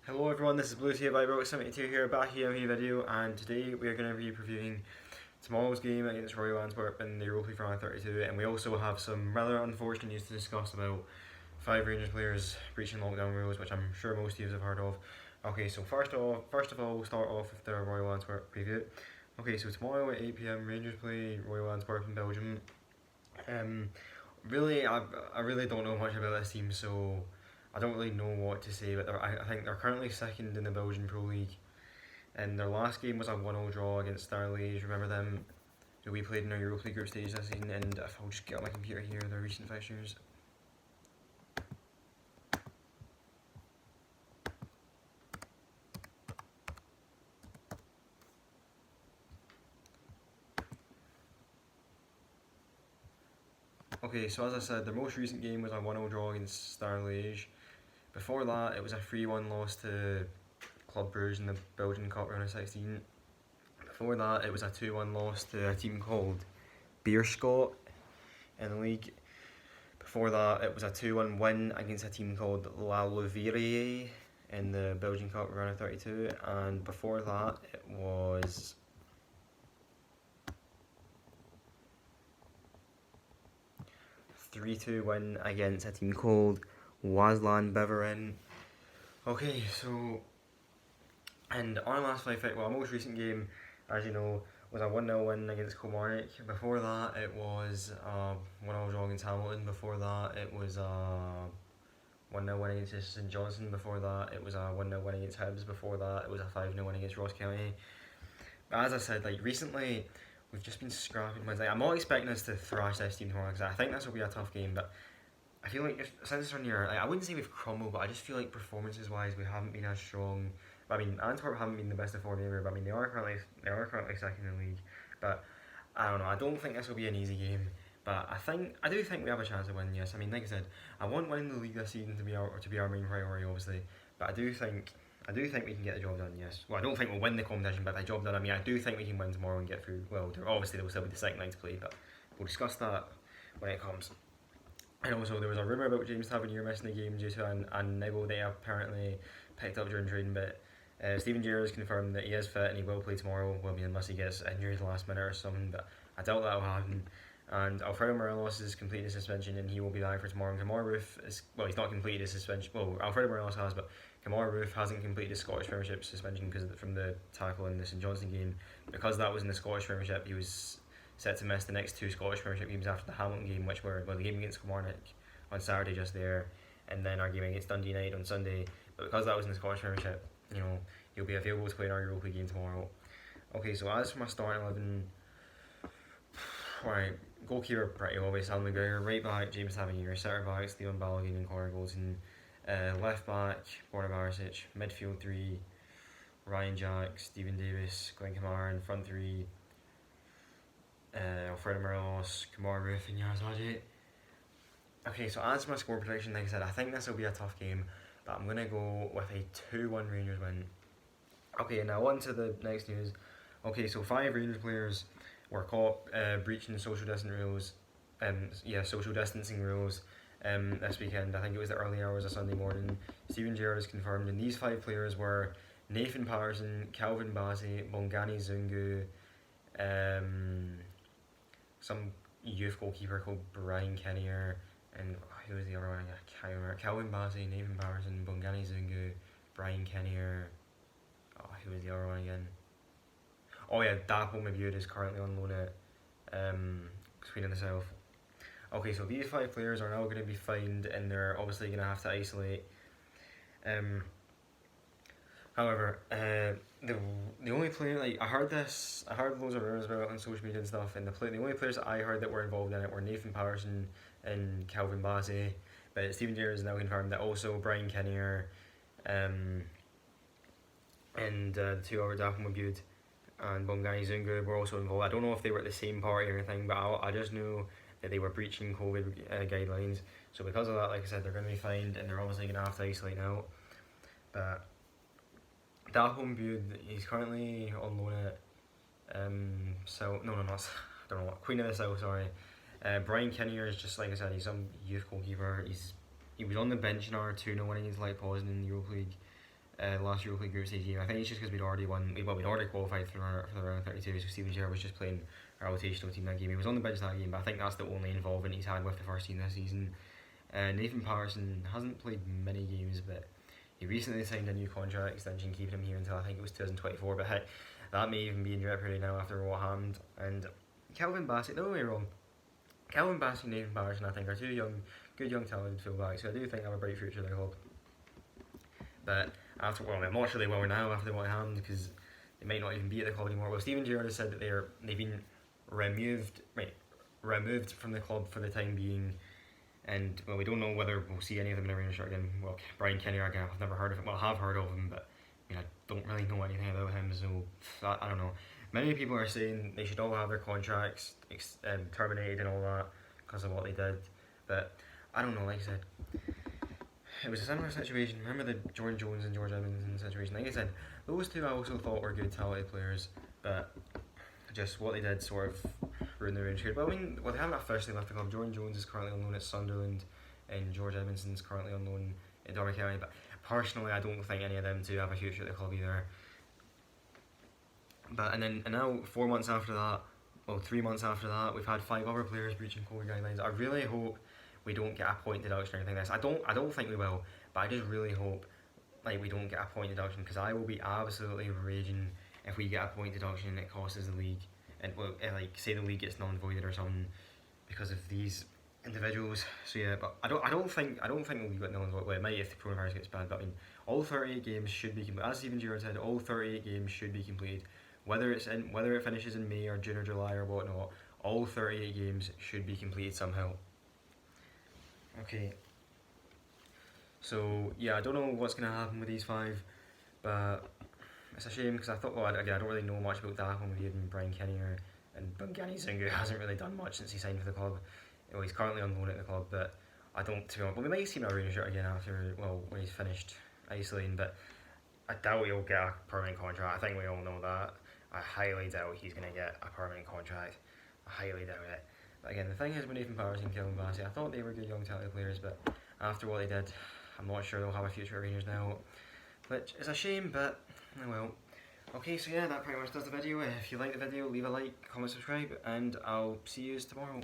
Hello everyone, this is Blues here by Rock72 here, back here with a video, and today we are going to be previewing tomorrow's game against Royal Antwerp in the Europa League Round 32, and we also have some rather unfortunate news to discuss about 5 Rangers players breaching lockdown rules, which I'm sure most of you have heard of. Okay, so first of all, we'll start off with the Royal Antwerp preview. Okay, so tomorrow at 8 PM, Rangers play Royal Antwerp in Belgium. Um, really, I really don't know much about this team, so I don't really know what to say. But I think they're currently second in the Belgian Pro League, and their last game was a 1-0 draw against Starliege. Remember them? Who we played in our Europa League group stage this season. And if I'll just get on my computer here, their recent fixtures. Okay, so as I said, their most recent game was a 1-0 draw against Starliege. Before that, it was a 3-1 loss to Club Brugge in the Belgian Cup round of 16. Before that, it was a 2-1 loss to a team called Beerschot in the league. Before that, it was a 2-1 win against a team called La Louvière in the Belgian Cup round of 32. And before that, it was 3-2 win against a team called Waslan Beveren. Okay, so, and our last our most recent game, as you know, was a 1-0 win against Kilmarnock. Before that, it was a 1-0 draw against Hamilton. Before that, it was a 1-0 win against St Johnstone. Before that, it was a 1-0 win against Hibs. Before that, it was a 5-0 win against Ross County. But as I said, like recently, we've just been scrapping wins. Like, I'm not expecting us to thrash this team tomorrow because I think this will be a tough game. But I feel like since we're near, like, I wouldn't say we've crumbled, but I just feel like performances-wise, we haven't been as strong. I mean, Antwerp haven't been the best of form either, but I mean, they are currently second in the league. But I don't know. I don't think this will be an easy game. But I do think we have a chance of winning. Yes, I mean, like I said, I want winning the league this season to be our main priority, obviously. But I do think we can get the job done. Yes. Well, I don't think we'll win the competition, but the job done. I mean, I do think we can win tomorrow and get through. Well, obviously there will still be the second leg to play, but we'll discuss that when it comes. And also, there was a rumour about James Tavernier missing the game due to a niggle they apparently picked up during training, but Steven Gerrard has confirmed that he is fit and he will play tomorrow. Well, I mean, unless he gets injured at the last minute or something, but I doubt that will happen. And Alfredo Morelos has completed his suspension and he will be back for tomorrow. And Kamar Roof is, well, he's not completed his suspension. Well, Alfredo Morelos has, but Kamar Roof hasn't completed his Scottish Premiership suspension from the tackle in the St Johnstone game. Because that was in the Scottish Premiership, he was set to miss the next two Scottish Premiership games after the Hamilton game, which were, well, the game against Kilmarnock on Saturday just there, and then our game against Dundee United on Sunday. But because that was in the Scottish Premiership, you know, he'll be available to play in our Europa League game tomorrow. Okay, so as for my starting 11, alright, goalkeeper pretty obvious, Alan McGregor. Right back, James Tavernier. Centre back, Stephen Balogun and Connor Goldson. Left back, Borna Barisic. Midfield 3, Ryan Jack, Stephen Davis, Glenn Kamara. And front 3, Alfredo Morelos, Kamar Roof and Yaros Adjei. Okay, so as my score prediction, like I said, I think this will be a tough game, but I'm going to go with a 2-1 Rangers win. Okay, now on to the next news. Okay, so 5 Rangers players were caught breaching social distancing rules. Social distancing rules this weekend. I think it was the early hours of Sunday morning. Steven Gerrard has confirmed, and these 5 players were Nathan Patterson, Calvin Bassey, Bongani Zungu, some youth goalkeeper called Brian Kennier, and who was the other one? I can't remember. Calvin Bassey, Nathan Patterson, Bongani Zungu, Brian Kennier. Oh, who was the other one again? Oh yeah, Dapo Mabud is currently on loan at Sweden in the South. Okay, so these 5 players are now going to be fined, and they're obviously going to have to isolate. However, the only player, like, I heard loads of rumors about it on social media and stuff, and the only players that I heard that were involved in it were Nathan Patterson and Calvin Bassey, but Steven Gerrard has now confirmed that also Brian Kinnear, and the 2 other Dapo Mabud and Bongani Zungu were also involved. I don't know if they were at the same party or anything, but I just knew that they were breaching COVID guidelines. So because of that, like I said, they're going to be fined, and they're obviously going to have to isolate now. But Dapo Mabud, he's currently on loan at Queen of the South, sorry. Brian Kinnear is just, like I said, he's some youth goalkeeper. He was on the bench in our 2-0 win against Light Poznan in the Europa League. last Europa League group stage game. I think it's just because we'd already qualified for the round 32, so Steven Gerrard was just playing a rotational team that game. He was on the bench that game, but I think that's the only involvement he's had with the first team this season. Nathan Patterson hasn't played many games, but he recently signed a new contract extension keeping him here until I think it was 2024, but hey, that may even be in jeopardy now after what happened. And Calvin Bassett, don't get me wrong, Calvin Bassett and Nathan Patterson I think are two good young talented fullbacks, so I do think they have a bright future at their club. But I'm not sure they will now after what happened, because they might not even be at the club anymore. Well, Steven Gerrard has said that they've been removed from the club for the time being, and well, we don't know whether we'll see any of them in a Rangers shirt again. Well, Brian Kenny again, I've never heard of him. Well, I have heard of him, but I mean, I don't really know anything about him, so I don't know. Many people are saying they should all have their contracts terminated and all that because of what they did, but I don't know. Like I said, it was a similar situation. Remember the Jordan Jones and George Edmondson situation? Like I said, those two I also thought were good, talented players, but just what they did sort of ruined their Rangers career. But I mean, well, they haven't officially left the club. Jordan Jones is currently on loan at Sunderland, and George Edmondson is currently on loan at Derby County. But personally, I don't think any of them two have a future at the club either. But and now 4 months after that, well, 3 months after that, we've had 5 other players breaching code guidelines. I really hope we don't get a point deduction or anything like this. I don't think we will, but I just really hope we don't get a point deduction, because I will be absolutely raging if we get a point deduction and it costs us the league, and say the league gets non-voided or something because of these individuals. So yeah, but I don't think the league got non-voided. Well, it might if the coronavirus gets bad, but I mean, all 38 games should be completed. As Steven Gerrard said, all 38 games should be completed. Whether it finishes in May or June or July or whatnot, all 38 games should be completed somehow. Okay. So yeah, I don't know what's gonna happen with these 5, but it's a shame, because I thought, well, again, I don't really know much about Dacko McGead and Brian Kenny and Bungani Sungu hasn't really done much since he signed for the club. Well, he's currently on loan at the club, but I don't, to be honest. Well, we might see him in a Rangers shirt again when he's finished isolating, but I doubt he'll get a permanent contract. I think we all know that. I highly doubt he's going to get a permanent contract. I highly doubt it. But again, the thing is with Nathan Patterson and Calvin Bassett, I thought they were good young talented players, but after what they did, I'm not sure they'll have a future at Rangers now, which is a shame, but oh well. Okay, so yeah, that pretty much does the video. If you like the video, leave a like, comment, subscribe, and I'll see you tomorrow.